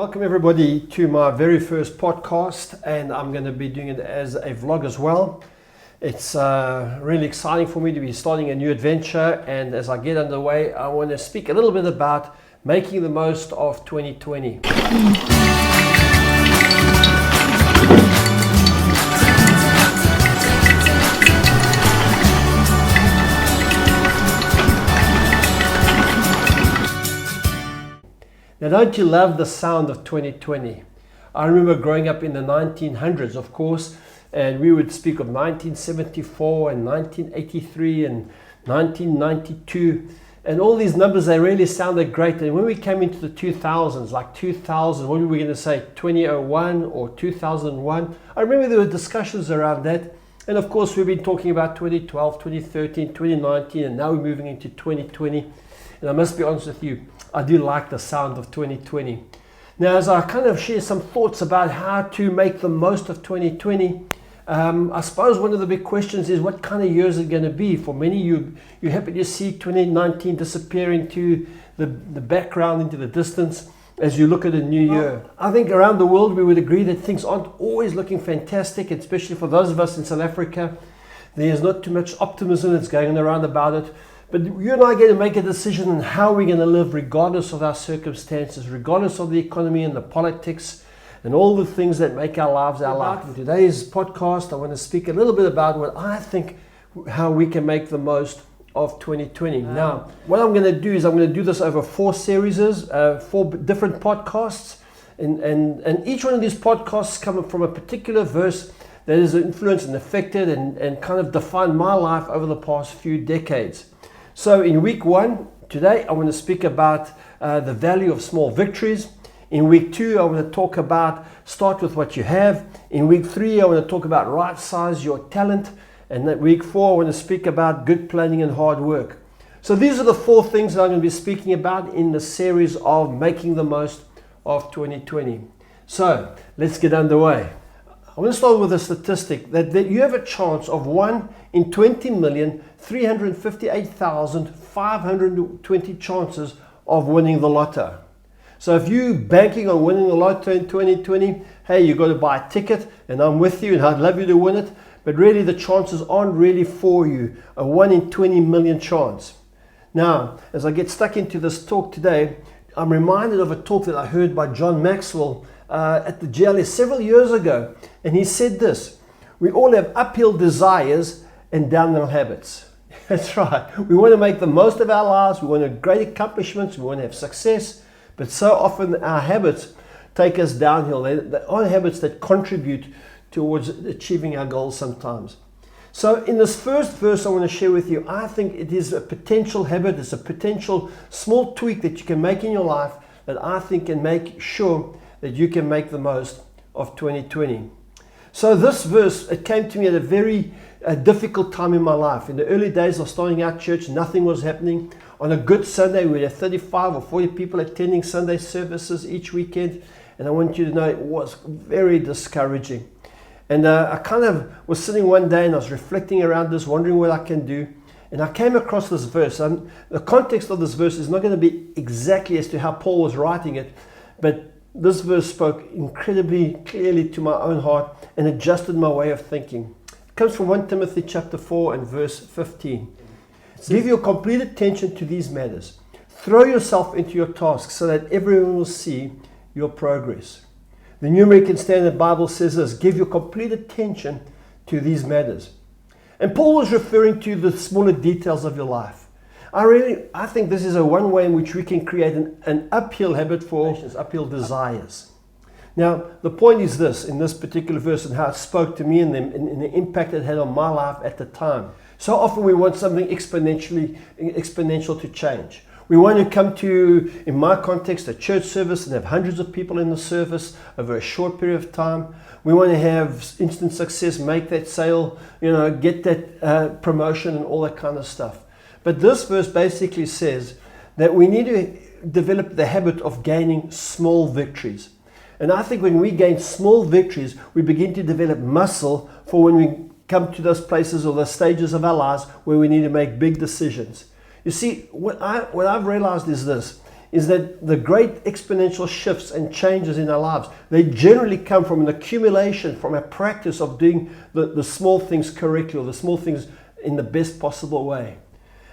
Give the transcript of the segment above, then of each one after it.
Welcome everybody to my very first podcast, and I'm going to be doing it as a vlog as well. It's really exciting for me to be starting a new adventure, and as I get underway I want to speak a little bit about making the most of 2020. Now, don't you love the sound of 2020? I remember growing up in the 1900s, of course, and we would speak of 1974 and 1983 and 1992, and all these numbers, they really sounded great. And when we came into the 2000s, like 2000, what were we going to say, 2001 or 2001? I remember there were discussions around that. And of course, we've been talking about 2012, 2013, 2019, and now we're moving into 2020. And I must be honest with you, I do like the sound of 2020. Now, as I kind of share some thoughts about how to make the most of 2020, I suppose one of the big questions is, what kind of year is it going to be? For many of you, you're happy to see 2019 disappear into the background, into the distance, as you look at a new year. I think around the world we would agree that things aren't always looking fantastic, especially for those of us in South Africa. There's not too much optimism that's going around about it. But you and I are going to make a decision on how we're going to live regardless of our circumstances, regardless of the economy and the politics and all the things that make our lives our life. In today's podcast, I want to speak a little bit about what I think, how we can make the most of 2020. Now, what I'm going to do is I'm going to do this over 4 series, 4 different podcasts. And each one of these podcasts come from a particular verse that has influenced and affected and kind of defined my life over the past few decades. So in week 1, today, I want to speak about the value of small victories. In week 2, I want to talk about start with what you have. In week 3, I want to talk about right size your talent. And in week 4, I want to speak about good planning and hard work. So these are the 4 things that I'm going to be speaking about in the series of making the most of 2020. So let's get underway. I want to start with a statistic that you have a chance of 1 in 20,358,520 chances of winning the lotto. So if you're banking on winning the lotto in 2020, hey, you've got to buy a ticket, and I'm with you and I'd love you to win it, but really the chances aren't really for you, a 1 in 20 million chance. Now, as I get stuck into this talk today, I'm reminded of a talk that I heard by John Maxwell at the GLS several years ago, and he said this: we all have uphill desires and downhill habits. That's right. We want to make the most of our lives, we want to have great accomplishments, we want to have success, but so often our habits take us downhill. They are habits that contribute towards achieving our goals sometimes. So in this first verse I want to share with you, I think it is a potential habit, it's a potential small tweak that you can make in your life that I think can make sure that you can make the most of 2020. So this verse, it came to me at a very difficult time in my life. In the early days of starting our church, nothing was happening. On a good Sunday, we had 35 or 40 people attending Sunday services each weekend. And I want you to know it was very discouraging. And I kind of was sitting one day and I was reflecting around this, wondering what I can do. And I came across this verse. And the context of this verse is not going to be exactly as to how Paul was writing it, but this verse spoke incredibly clearly to my own heart and adjusted my way of thinking. It comes from 1 Timothy chapter 4 and verse 15. Give your complete attention to these matters. Throw yourself into your tasks so that everyone will see your progress. The New American Standard Bible says this: give your complete attention to these matters. And Paul was referring to the smaller details of your life. I think this is one way in which we can create an uphill habit for uphill desires. Now, the point is this, in this particular verse, and how it spoke to me and the impact it had on my life at the time. So often we want something exponential to change. We want to come to, in my context, a church service and have hundreds of people in the service over a short period of time. We want to have instant success, make that sale, get that promotion and all that kind of stuff. But this verse basically says that we need to develop the habit of gaining small victories. And I think when we gain small victories, we begin to develop muscle for when we come to those places or those stages of our lives where we need to make big decisions. You see, what I've realized is this, is that the great exponential shifts and changes in our lives, they generally come from an accumulation, from a practice of doing the small things correctly, or the small things in the best possible way.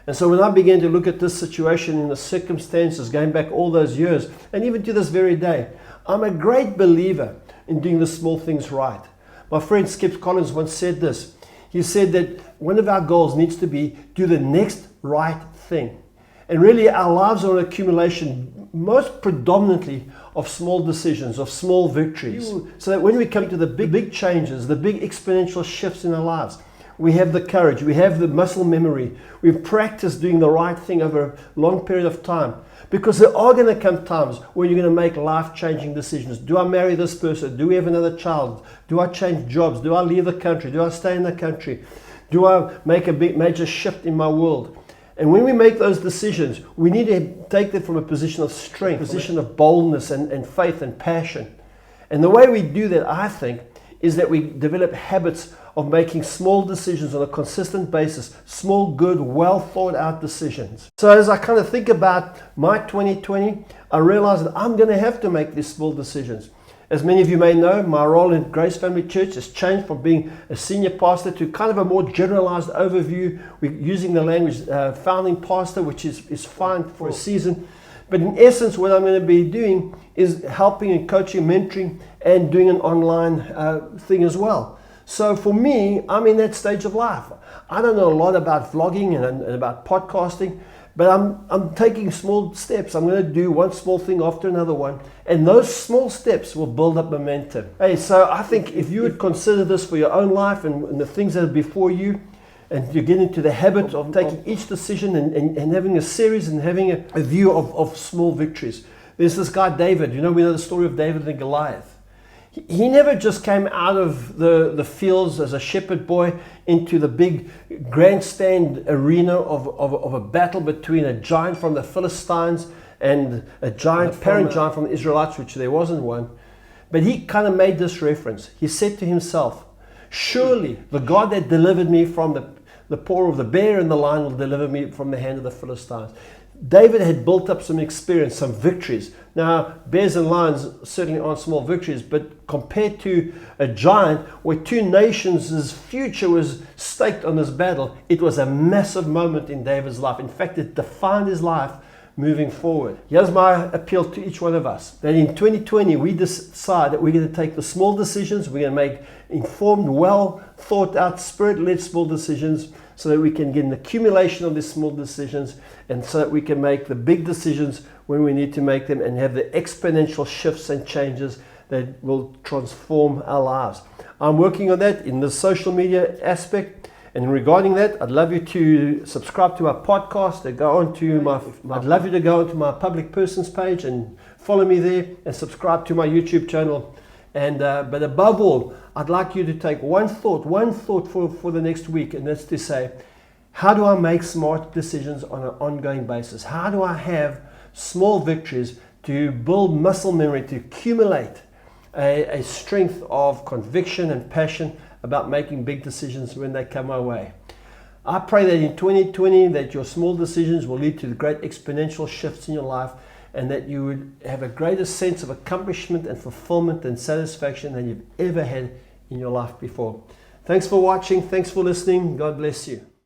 And so when I began to look at this situation in the circumstances, going back all those years, and even to this very day, I'm a great believer in doing the small things right. My friend Skip Collins once said this. He said that one of our goals needs to be do the next right thing. And really our lives are an accumulation, most predominantly of small decisions, of small victories. So that when we come to the big changes, the big exponential shifts in our lives, we have the courage, we have the muscle memory, we've practiced doing the right thing over a long period of time. Because there are going to come times where you're going to make life-changing decisions. Do I marry this person? Do we have another child? Do I change jobs? Do I leave the country? Do I stay in the country? Do I make a big major shift in my world? And when we make those decisions, we need to take them from a position of strength, a position of boldness and faith and passion. And the way we do that, I think, is that we develop habits of making small decisions on a consistent basis, small, good, well thought out decisions. So as I kind of think about my 2020, I realize that I'm going to have to make these small decisions. As many of you may know, my role in Grace Family Church has changed from being a senior pastor to kind of a more generalized overview. We're using the language founding pastor, which is fine for a season. But in essence, what I'm going to be doing is helping and coaching, mentoring, and doing an online thing as well. So for me, I'm in that stage of life. I don't know a lot about vlogging and about podcasting, but I'm taking small steps. I'm going to do one small thing after another one, and those small steps will build up momentum. Hey, so I think if you would consider this for your own life and the things that are before you, and you get into the habit of taking each decision and having a series and having a view of small victories. There's this guy David, we know the story of David and Goliath. He never just came out of the fields as a shepherd boy into the big grandstand arena of a battle between a giant from the Philistines and a parent giant from the Israelites, which there wasn't one. But he kind of made this reference. He said to himself, surely the God that delivered me from the paw of the bear and the lion will deliver me from the hand of the Philistines. David had built up some experience, some victories. Now, bears and lions certainly aren't small victories, but compared to a giant where two nations' future was staked on this battle, it was a massive moment in David's life. In fact, it defined his life moving forward. Here's my appeal to each one of us, that in 2020 we decide that we're going to take the small decisions, we're going to make informed, well thought out, spirit-led small decisions, so that we can get an accumulation of these small decisions, and so that we can make the big decisions when we need to make them and have the exponential shifts and changes that will transform our lives. I'm working on that in the social media aspect, and regarding that, I'd love you to subscribe to our podcast and I'd love you to go onto my public persons page and follow me there and subscribe to my YouTube channel. And but above all, I'd like you to take one thought for the next week, and that's to say, how do I make smart decisions on an ongoing basis? How do I have small victories to build muscle memory, to accumulate a strength of conviction and passion about making big decisions when they come our way? I pray that in 2020 that your small decisions will lead to great exponential shifts in your life, and that you would have a greater sense of accomplishment and fulfillment and satisfaction than you've ever had in your life before. Thanks for watching. Thanks for listening. God bless you.